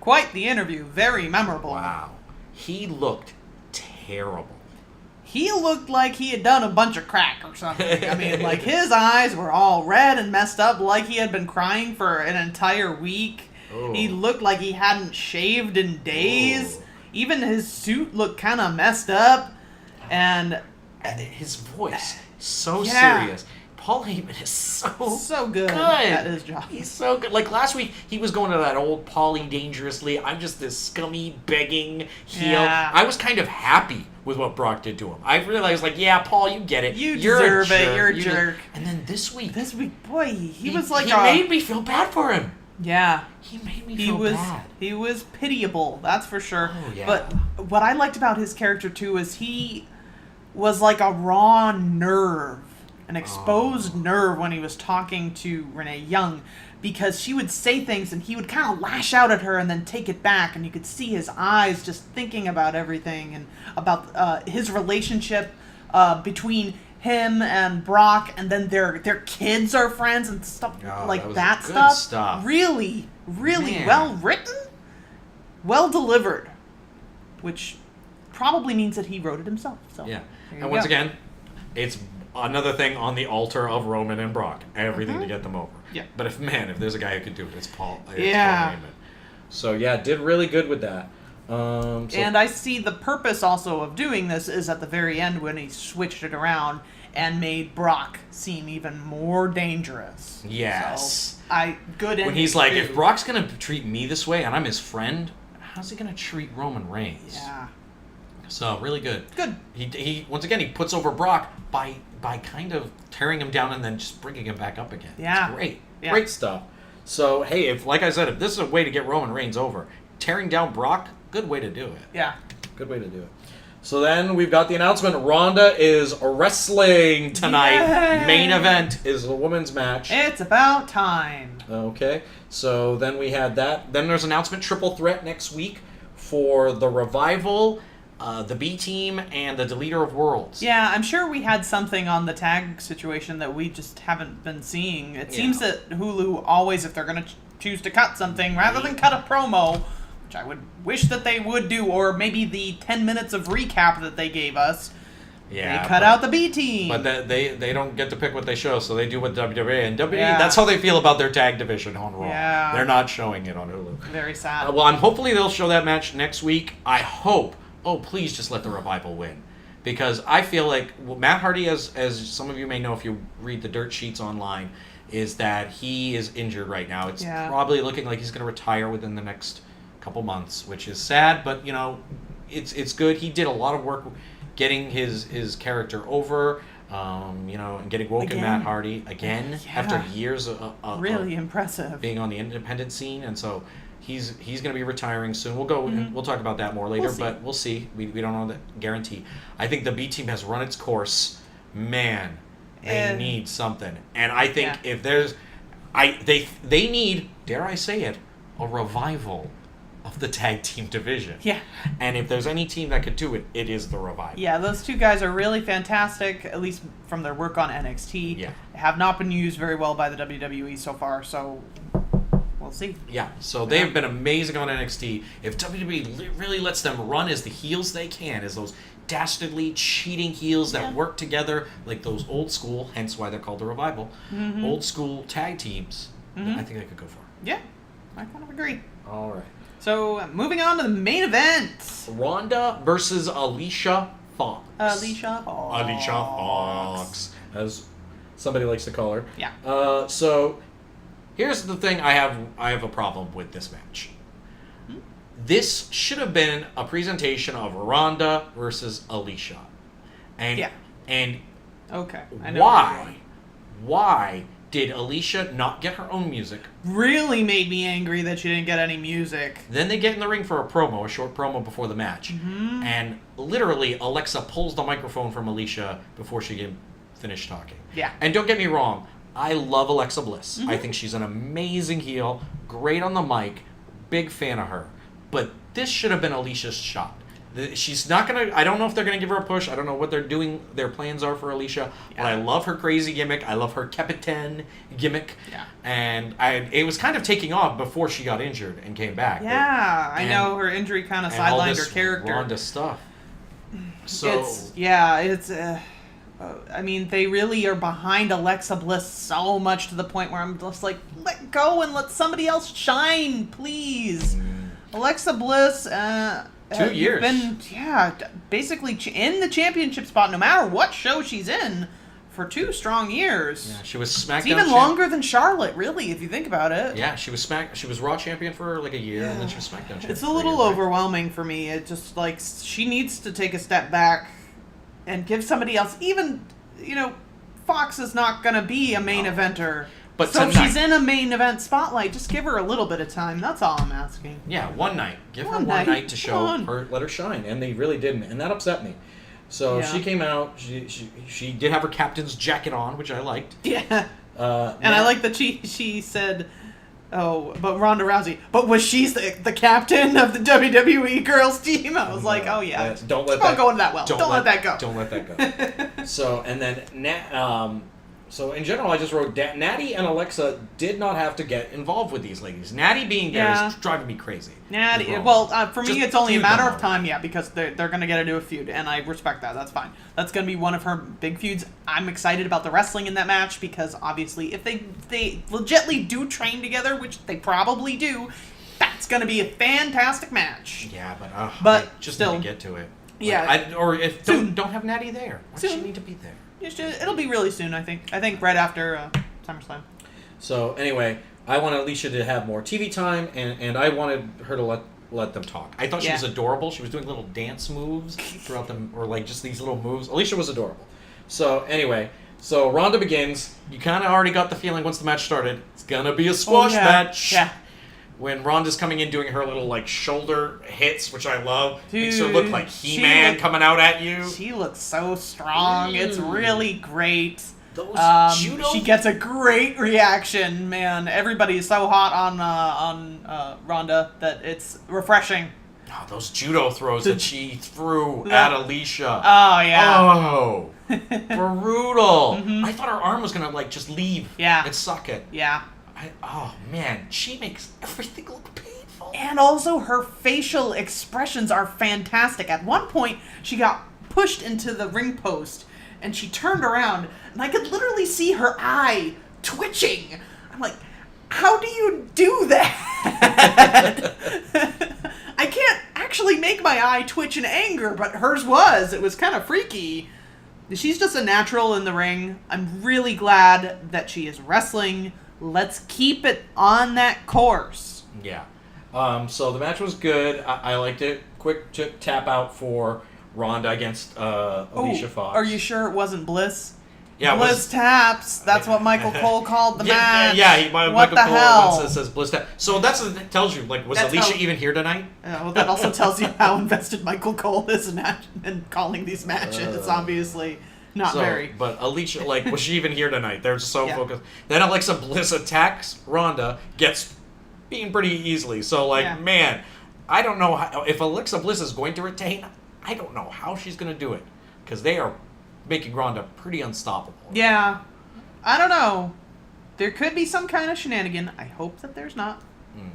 Quite the interview. Very memorable. Wow. He looked terrible. He looked like he had done a bunch of crack or something. I mean, like, his eyes were all red and messed up like he had been crying for an entire week. Oh. He looked like he hadn't shaved in days. Oh. Even his suit looked kind of messed up. And his voice, so serious. Paul Heyman is so good at his job. He's so good. Like last week, he was going to that old Paulie dangerously. I'm just this scummy, begging heel. Yeah. I was kind of happy with what Brock did to him. I realized, like, yeah, Paul, you get it. You deserve it. You're a jerk. And then this week, boy, he was like he made me feel bad for him. Yeah. He made me feel bad. He was pitiable, that's for sure. Oh, yeah. But what I liked about his character, too, is he was like a raw nerve. an exposed nerve when he was talking to Renee Young, because she would say things and he would kind of lash out at her and then take it back, and you could see his eyes just thinking about everything and about his relationship between him and Brock, and then their kids are friends and stuff like that stuff. Really, really well written, well delivered, which probably means that he wrote it himself. So yeah, and once again, it's another thing on the altar of Roman and Brock. Everything to get them over. Yeah. But if there's a guy who could do it, it's Paul. Paul Yeah. Heyman. So yeah, did really good with that. And I see the purpose also of doing this is at the very end when he switched it around and made Brock seem even more dangerous. Yes. So, when he's like, if Brock's gonna treat me this way and I'm his friend, how's he gonna treat Roman Reigns? Yeah. So really good. Good. He once again he puts over Brock by kind of tearing him down and then just bringing him back up again. Yeah. It's great. Yeah. Great stuff. So hey, if like I said, if this is a way to get Roman Reigns over, tearing down Brock, good way to do it. Yeah. Good way to do it. So then we've got the announcement. Ronda is wrestling tonight. Yay! Main event is the women's match. It's about time. Okay. So then we had that. Then there's announcement triple threat next week for the Revival, the B Team, and the Deleter of Worlds. Yeah, I'm sure we had something on the tag situation that we just haven't been seeing. It seems that Hulu always, if they're going to choose to cut something, rather than cut a promo, which I would wish that they would do, or maybe the 10 minutes of recap that they gave us, they cut out the B Team. But they don't get to pick what they show, so they do what WWE, and WWE, that's how they feel about their tag division on Raw. Yeah. They're not showing it on Hulu. Very sad. Well, hopefully they'll show that match next week. I hope. Oh, please just let the Revival win. Because I feel like Matt Hardy, as some of you may know if you read the dirt sheets online, is that he is injured right now. It's probably looking like he's going to retire within the next couple months, which is sad, but it's good. He did a lot of work getting his character over, and getting woken Matt Hardy again after years of really impressive being on the independent scene, and so he's going to be retiring soon. We'll go and we'll talk about that more later, but we'll see. We don't know that guarantee. I think the B Team has run its course. Man, they need something, and I think if there's, they need, dare I say it, a revival of the tag team division. Yeah. And if there's any team that could do it, it is the Revival. Yeah, those two guys are really fantastic, at least from their work on NXT. Yeah. Have not been used very well by the WWE so far, so we'll see. Yeah, so they've been amazing on NXT. If WWE really lets them run as the heels they can, as those dastardly cheating heels that work together like those old school, hence why they're called the Revival, old school tag teams, I think they could go for it. Yeah, I kind of agree. All right. So, moving on to the main event. Ronda versus Alicia Fox. Alicia Fox, as somebody likes to call her. Yeah. So, here's the thing I have a problem with this match. This should have been a presentation of Ronda versus Alicia. And okay. I know why did Alicia not get her own music? Really made me angry that she didn't get any music. Then they get in the ring for a short promo before the match. And literally, Alexa pulls the microphone from Alicia before she can finish talking. Yeah. And don't get me wrong, I love Alexa Bliss. I think she's an amazing heel, great on the mic, big fan of her. But this should have been Alicia's shot. She's not going to... I don't know if they're going to give her a push. I don't know what they're doing. Their plans are for Alicia. Yeah. But I love her crazy gimmick. I love her Captain gimmick. Yeah. And it was kind of taking off before she got injured and came back. Yeah, I know her injury kind of sidelined her character. Ronda stuff. So... I mean, they really are behind Alexa Bliss so much to the point where I'm just like, let go and let somebody else shine, please. Alexa Bliss... 2 years. Been, basically in the championship spot, no matter what show she's in, for 2 strong years. Yeah, she was SmackDown. It's even longer than Charlotte, really, if you think about it. Yeah, she was Raw champion for like a year, and then she was SmackDown champion. It's a little overwhelming for me. It just like she needs to take a step back and give somebody else. Even Fox is not going to be a main eventer. But so if she's in a main event spotlight, just give her a little bit of time. That's all I'm asking. Yeah, one night. Give her one night to show her, let her shine. And they really didn't. And that upset me. So Yeah. she came out. She did have her captain's jacket on, which I liked. Yeah. And I like that she said, "Oh, but Ronda Rousey, but was she the captain of the WWE girls team?" I was like, "Oh yeah, don't let keep on that going that well. Don't let that go. Don't let that go." So and then so in general, I just wrote Natty and Alexa did not have to get involved with these ladies. Natty being there is driving me crazy. Natty, Wrong. well, for me, Just it's only a feud matter them of time, because they're gonna get into a feud, and I respect that. That's fine. That's gonna be one of her big feuds. I'm excited about the wrestling in that match because obviously, if they legitly do train together, which they probably do, that's gonna be a fantastic match. Yeah, but I just still, need to get to it. Yeah, or if soon. don't have Natty there. Why does she Soon. need to be there? It'll be really soon, I think. I think right after SummerSlam. So anyway, I want Alicia to have more TV time, and I wanted her to let them talk. I thought she was adorable. She was doing little dance moves throughout them, or like just these little moves. Alicia was adorable. So anyway, so Ronda begins. You kind of already got the feeling once the match started. It's gonna be a squash match. Yeah. When Ronda's coming in doing her little like shoulder hits, which I love, Dude, makes her look like He-Man coming out at you. She looks so strong. It's really great. Those judo. She gets a great reaction, man. Everybody is so hot on Ronda that it's refreshing. Oh, those judo throws that she threw at Alicia. Oh yeah. Oh, brutal. I thought her arm was gonna like just leave. Yeah. And suck it. Yeah. Oh man, she makes everything look painful. And also her facial expressions are fantastic. At one point, she got pushed into the ring post and she turned around and I could literally see her eye twitching. I'm like, how do you do that? I can't actually make my eye twitch in anger, but hers was. It was kind of freaky. She's just a natural in the ring. I'm really glad that she is wrestling. Let's keep it on that course. Yeah. So the match was good. I liked it. Quick tap out for Ronda against Alicia Fox. Are you sure it wasn't Bliss? Yeah, Bliss taps. That's what Michael Cole called the match. Yeah, what Michael the Cole hell? once says Bliss tap. So that tells you, like, was Alicia even here tonight? Well, that also tells you how invested Michael Cole is in calling these matches. It's obviously not very. But Alicia, like, was she even here tonight? They're so focused. Then Alexa Bliss attacks Ronda, gets beaten pretty easily. So, like, man, I don't know how, if Alexa Bliss is going to retain, I don't know how she's going to do it. Because they are making Ronda pretty unstoppable. Yeah. I don't know. There could be some kind of shenanigan. I hope that there's not.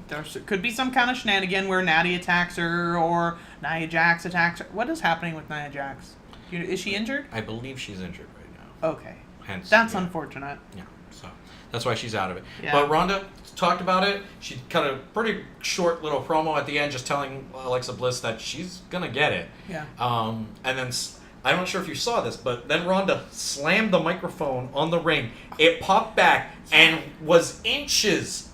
There could be some kind of shenanigan where Natty attacks her or Nia Jax attacks her. What is happening with Nia Jax? Is she injured? I believe she's injured right now. Okay. Hence, That's unfortunate. Yeah, so that's why she's out of it. Yeah. But Ronda talked about it. She cut a pretty short little promo at the end just telling Alexa Bliss that she's going to get it. Yeah. And then, I'm not sure if you saw this, but then Ronda slammed the microphone on the ring. It popped back and was inches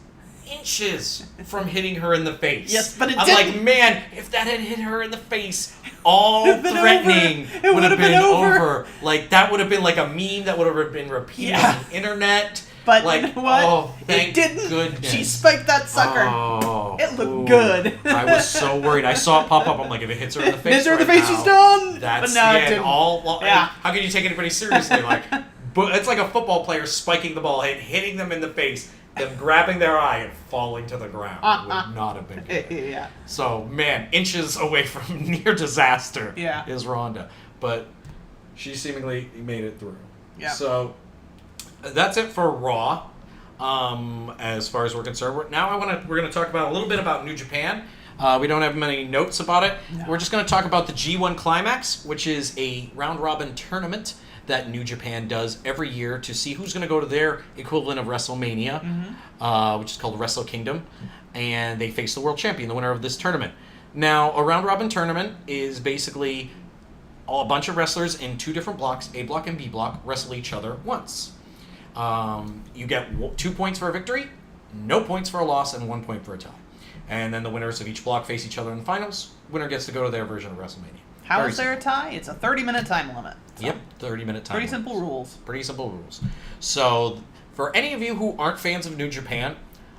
from hitting her in the face. Yes, but it I'm didn't. like, man, if that had hit her in the face, all It'd been threatening over. would have been over. Like, that would have been like a meme that would have been repeated on the internet. But like, you know what? Oh, thank it didn't. goodness. She spiked that sucker. Oh, It looked good. I was so worried. I saw it pop up. I'm like, if it hits her in the face, Hits her in the right face, now, she's done. That's But no, the it end. didn't. How can you take anybody seriously? Like, but it's like a football player spiking the ball, hitting them in the face, them grabbing their eye and falling to the ground. It would not have been good. Yeah. So, man, inches away from near disaster is Ronda. But she seemingly made it through. Yeah. So, that's it for Raw. As far as we're concerned, now we're going to talk about a little bit about New Japan. We don't have many notes about it. No. We're just going to talk about the G1 Climax, which is a round-robin tournament that New Japan does every year to see who's going to go to their equivalent of WrestleMania, which is called Wrestle Kingdom, and they face the world champion, the winner of this tournament. Now, a round-robin tournament is basically a bunch of wrestlers in two different blocks, A block and B block, wrestle each other once. You get 2 points for a victory, no points for a loss, and 1 point for a tie. And then the winners of each block face each other in the finals. Winner gets to go to their version of WrestleMania. How is there a tie? It's a 30-minute time limit. So. Yep, 30-minute time Pretty limit. simple rules. Pretty simple rules. So, for any of you who aren't fans of New Japan,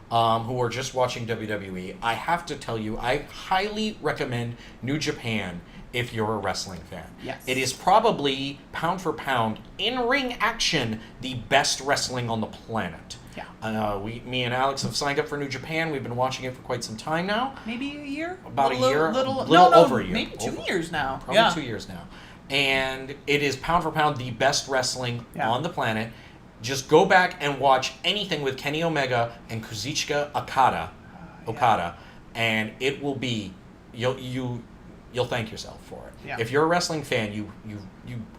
who are just watching WWE, I have to tell you, I highly recommend New Japan if you're a wrestling fan. Yes. It is probably, pound for pound, in-ring action, the best wrestling on the planet. Yeah. Me and Alex have signed up for New Japan. We've been watching it for quite some time now. Maybe a year? About a year. Little over a year. Maybe 2 years now. Probably 2 years now. And it is, pound for pound, the best wrestling on the planet. Just go back and watch anything with Kenny Omega and Kazuchika Okada, and it will be, you'll thank yourself for it. Yeah. If you're a wrestling fan, you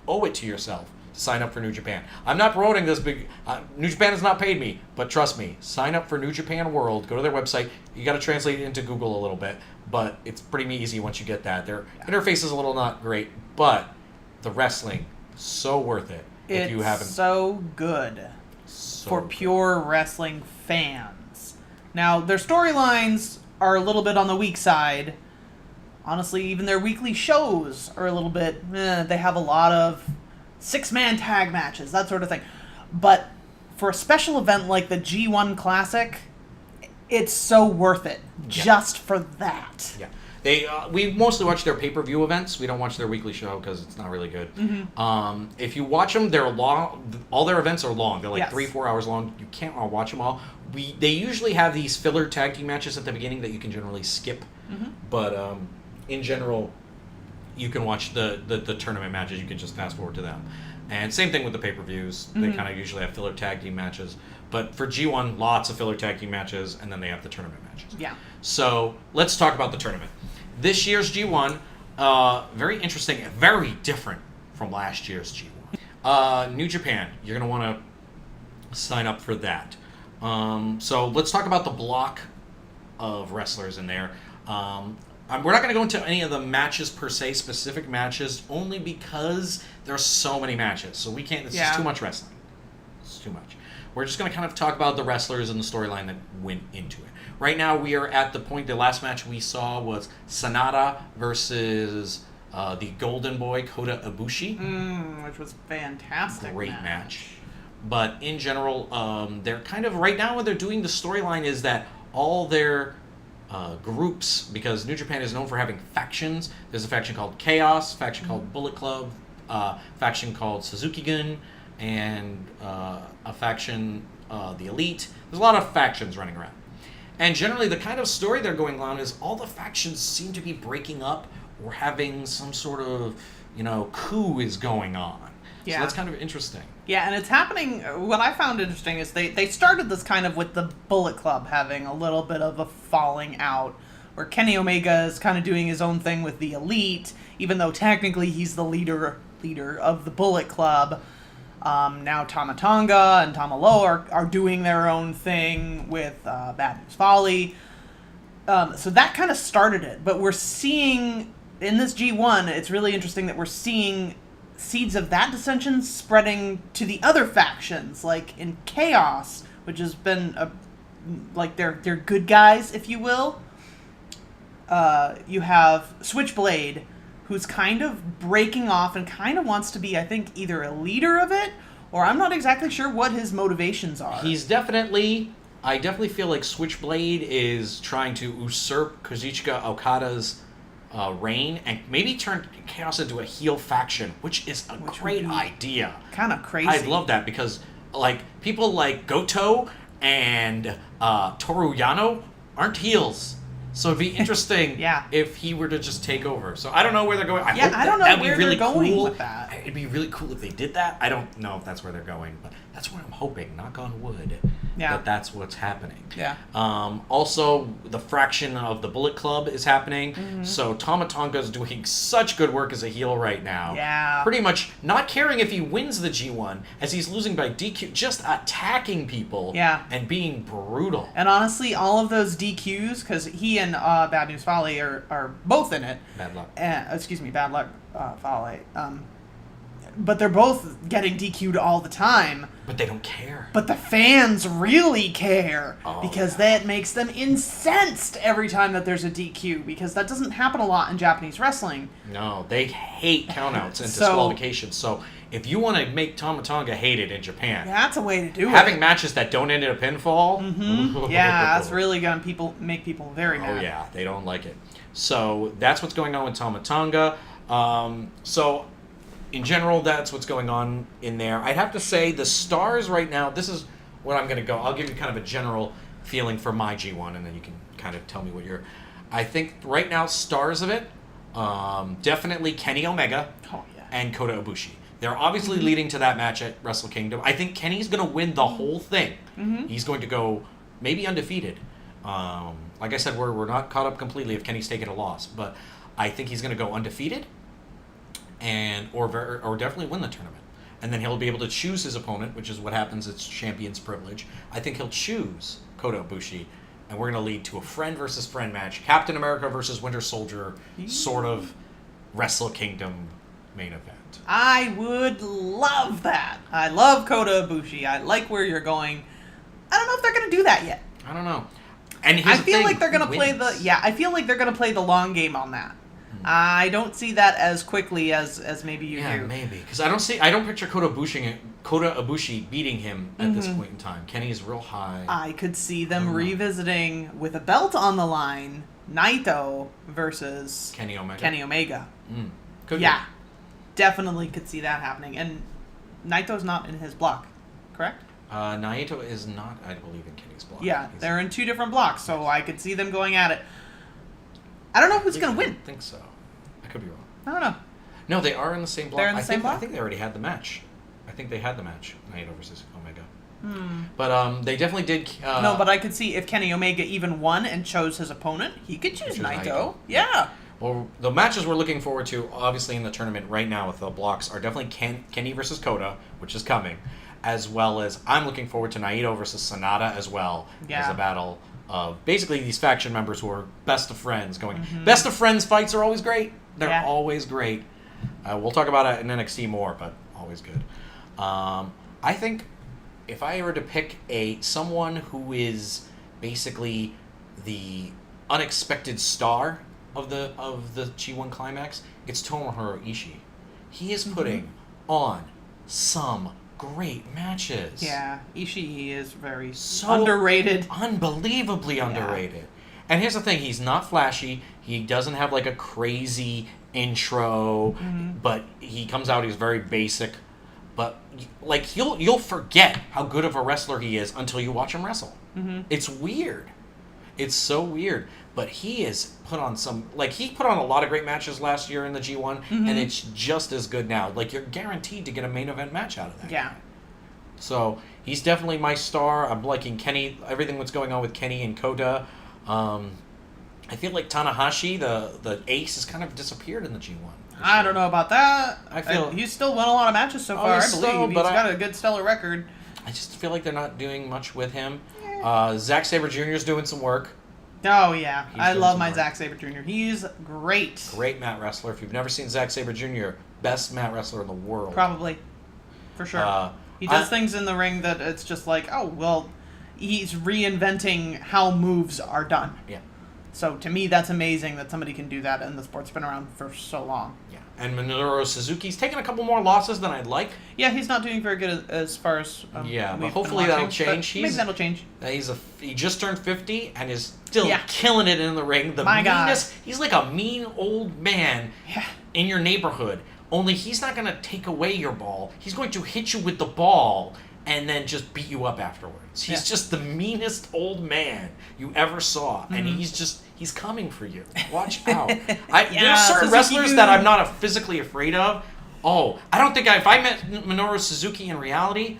owe it to yourself to sign up for New Japan. I'm not promoting this big. New Japan has not paid me, but trust me, sign up for New Japan World. Go to their website. You got to translate it into Google a little bit, but it's pretty easy once you get that. Their interface is a little not great, but the wrestling, so worth it. If you haven't, so good for pure wrestling fans. Now, their storylines are a little bit on the weak side. Honestly, even their weekly shows are a little bit, they have a lot of 6-man tag matches, that sort of thing. But for a special event like the G1 Classic, it's so worth it just for that. Yeah. We mostly watch their pay-per-view events. We don't watch their weekly show because it's not really good. Mm-hmm. If you watch them, they're long. All their events are long. They're like 3-4 hours long. You can't watch them all. They usually have these filler tag team matches at the beginning that you can generally skip. Mm-hmm. But in general, you can watch the tournament matches. You can just fast forward to them. And same thing with the pay-per-views. They kind of usually have filler tag team matches. But for G1, lots of filler tag team matches, and then they have the tournament matches. Yeah. So let's talk about the tournament. This year's G1, very interesting, very different from last year's G1. New Japan, you're going to want to sign up for that. So let's talk about the block of wrestlers in there. We're not going to go into any of the matches per se, specific matches, only because there are so many matches. So we can't, it's just too much wrestling. It's too much. We're just going to kind of talk about the wrestlers and the storyline that went into it. Right now, we are at the point, the last match we saw was Sanada versus the Golden Boy, Kota Ibushi. Which was fantastic. Great match. But in general, they're kind of, right now what they're doing, the storyline is that all their groups, because New Japan is known for having factions. There's a faction called Chaos, a faction called Bullet Club, a faction called Suzuki-gun, and a faction, the Elite. There's a lot of factions running around. And generally, the kind of story they're going on is all the factions seem to be breaking up or having some sort of, coup is going on. Yeah. So that's kind of interesting. Yeah, and it's happening. What I found interesting is they started this kind of with the Bullet Club having a little bit of a falling out, where Kenny Omega is kind of doing his own thing with the Elite, even though technically he's the leader of the Bullet Club. Now Tama Tonga and Tama Loa are doing their own thing with Bad News Folly. So that kind of started it. But we're seeing, in this G1, it's really interesting that we're seeing seeds of that dissension spreading to the other factions, like in Chaos, which has been they're good guys, if you will. You have Switchblade, who's kind of breaking off and kind of wants to be, I think, either a leader of it, or I'm not exactly sure what his motivations are. I definitely feel like Switchblade is trying to usurp Kazuchika Okada's reign and maybe turn Chaos into a heel faction, which is a great idea. Kind of crazy. I'd love that because people like Goto and Toru Yano aren't heels. So it'd be interesting if he were to just take over. So I don't know where they're going. I don't know where they're going with that. It'd be really cool if they did that. I don't know if that's where they're going, but that's where I'm hoping, knock on wood, that that's what's happening. Yeah. Also, the fraction of the Bullet Club is happening. Mm-hmm. So Tama Tonga is doing such good work as a heel right now. Yeah. Pretty much not caring if he wins the G1, as he's losing by DQ, just attacking people and being brutal. And honestly, all of those DQs, because he and Bad News Folly are both in it. Bad Luck. Bad Luck Folly. But they're both getting DQ'd all the time. But they don't care. But the fans really care because that makes them incensed every time that there's a DQ, because that doesn't happen a lot in Japanese wrestling. No, they hate countouts and disqualifications. So if you want to make Tama Tonga hated in Japan, That's a way to do having it. matches that don't end in a pinfall, Yeah, that's really gonna make people very mad. oh yeah, they don't like it. So that's what's going on with Tama Tonga. So in general, that's what's going on in there. I'd have to say the stars right now. This is what I'm going to go. I'll give you kind of a general feeling for my G1, and then you can kind of tell me what you're. I think right now, stars of it, definitely Kenny Omega Oh yeah. and Kota Ibushi. They're obviously leading to that match at Wrestle Kingdom. I think Kenny's going to win the whole thing. He's going to go maybe undefeated. Like I said, we're not caught up completely if Kenny's taken a loss, but I think he's going to go undefeated, and or definitely win the tournament. And then he'll be able to choose his opponent, which is what happens. It's champion's privilege. I think he'll choose Kota Ibushi, and we're going to lead to a friend versus friend match, Captain America versus Winter Soldier, sort of Wrestle Kingdom main event. I would love that. I love Kota Ibushi. I like where you're going. I don't know if they're gonna do that yet. I don't know. And I feel like they're gonna play I feel like they're gonna play the long game on that. I don't see that as quickly as maybe you do. Yeah, maybe, because I don't picture Kota Ibushi beating him at this point in time. Kenny is real high. I could see them revisiting with a belt on the line, Naito versus Kenny Omega. Could Yeah, definitely could see that happening. And Naito's not in his block, correct? Naito is not, I believe, in Kenny's block. Yeah, they're in 2 different blocks, so I could see them going at it. I don't know who's going to win. I think so. I could be wrong. I don't know. No, they are in the same block. They're in the same block? I think they already had the match. I think they had the match, Naito versus Omega. But they definitely did. No, but I could see if Kenny Omega even won and chose his opponent, he could choose Naito. Yeah. Well, the matches we're looking forward to, obviously, in the tournament right now with the blocks are definitely Kenny versus Kota, which is coming, as well as I'm looking forward to Naito versus Sonata as well as a battle of basically these faction members who are best of friends going. Best of friends fights are always great. They're always great. We'll talk about it in NXT more, but always good. I think if I were to pick someone who is basically the unexpected star of the G1 Climax, it's Tomohiro Ishii. He is putting on some great matches. Yeah, Ishii is very underrated. Unbelievably underrated. And here's the thing, he's not flashy. He doesn't have like a crazy intro, but he comes out, he's very basic. But like you'll forget how good of a wrestler he is until you watch him wrestle. It's weird. It's so weird. But he has put on he put on a lot of great matches last year in the G1, and it's just as good now. Like, you're guaranteed to get a main event match out of that. Yeah. Guy. So, he's definitely my star. I'm liking Kenny, everything that's going on with Kenny and Kota. I feel like Tanahashi, the ace, has kind of disappeared in the G1. I don't know about that. I feel he's still won a lot of matches so far, I believe. He's got a good stellar record. I just feel like they're not doing much with him. Zack Sabre Jr. is doing some work. Oh, yeah. I love my Zack Sabre Jr. He's great. Great mat wrestler. If you've never seen Zack Sabre Jr., best mat wrestler in the world. Probably. For sure. He does things in the ring that it's just like, oh, well, he's reinventing how moves are done. Yeah. So to me, that's amazing that somebody can do that, and the sport's been around for so long. Yeah. And Minoru Suzuki's taken a couple more losses than I'd like. Yeah, he's not doing very good as far as but hopefully that'll change. Maybe that'll change. He just turned 50 and is still killing it in the ring. He's like a mean old man in your neighborhood. Only he's not going to take away your ball. He's going to hit you with the ball and then just beat you up afterwards. He's just the meanest old man you ever saw, and he's coming for you. Watch out. There are certain wrestlers that I'm not physically afraid of. Oh, I don't think if I met Minoru Suzuki in reality,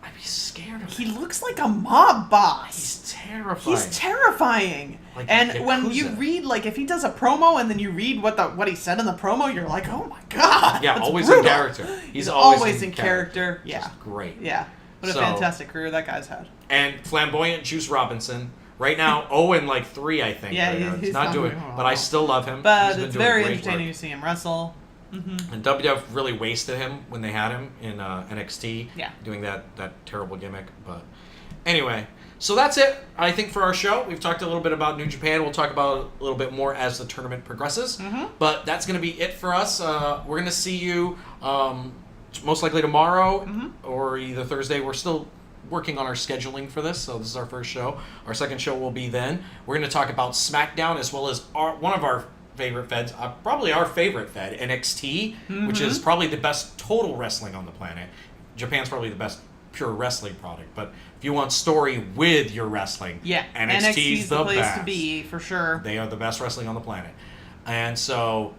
I'd be scared of him. He looks like a mob boss. He's terrifying. He's terrifying. Like and when you read, like, if he does a promo and then you read what he said in the promo, you're like, oh my god. Yeah, always brutal. in character. He's always in character. Yeah. Just great. Yeah. What a fantastic career that guy's had. And flamboyant Juice Robinson. Right now, 0-3, I think. Yeah, he's not doing it. But I still love him. But it's very entertaining to see him wrestle. And WWF really wasted him when they had him in NXT. Yeah. Doing that terrible gimmick. But anyway, so that's it, I think, for our show. We've talked a little bit about New Japan. We'll talk about it a little bit more as the tournament progresses. But that's going to be it for us. We're going to see you most likely tomorrow or either Thursday. We're still working on our scheduling for this, so this is our first show. Our second show will be then. We're going to talk about SmackDown as well as one of our favorite feds, probably our favorite fed, NXT, which is probably the best total wrestling on the planet. Japan's probably the best pure wrestling product, but if you want story with your wrestling, NXT's the place best. To be, for sure. They are the best wrestling on the planet. And so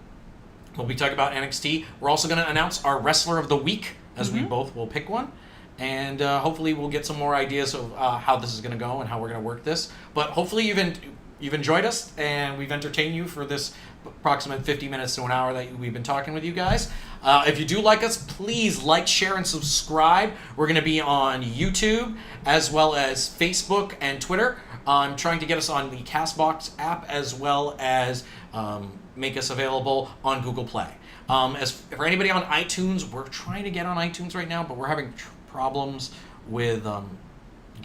we'll be talking about NXT. We're also going to announce our Wrestler of the Week, as we both will pick one. And hopefully we'll get some more ideas of how this is going to go and how we're going to work this. But hopefully you've enjoyed us and we've entertained you for this approximate 50 minutes to an hour that we've been talking with you guys. If you do like us, please like, share, and subscribe. We're going to be on YouTube as well as Facebook and Twitter. I'm trying to get us on the CastBox app as well as make us available on Google Play. As for anybody on iTunes, we're trying to get on iTunes right now, but we're having problems with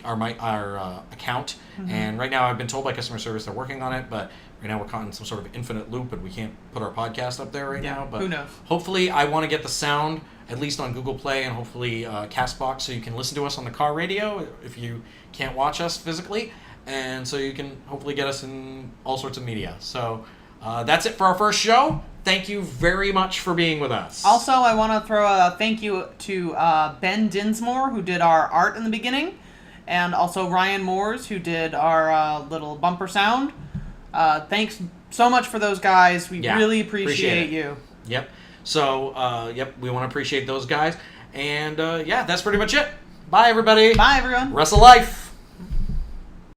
our account. And right now I've been told by customer service they're working on it, but right now we're caught in some sort of infinite loop and we can't put our podcast up there right now. But who knows? Hopefully I want to get the sound at least on Google Play and hopefully CastBox so you can listen to us on the car radio if you can't watch us physically. And so you can hopefully get us in all sorts of media. So that's it for our first show. Thank you very much for being with us. Also, I want to throw a thank you to Ben Dinsmore, who did our art in the beginning, and also Ryan Moores, who did our little bumper sound. Thanks so much for those guys. We really appreciate you. Yep. So, we want to appreciate those guys. And, that's pretty much it. Bye, everybody. Bye, everyone. Wrestle Life.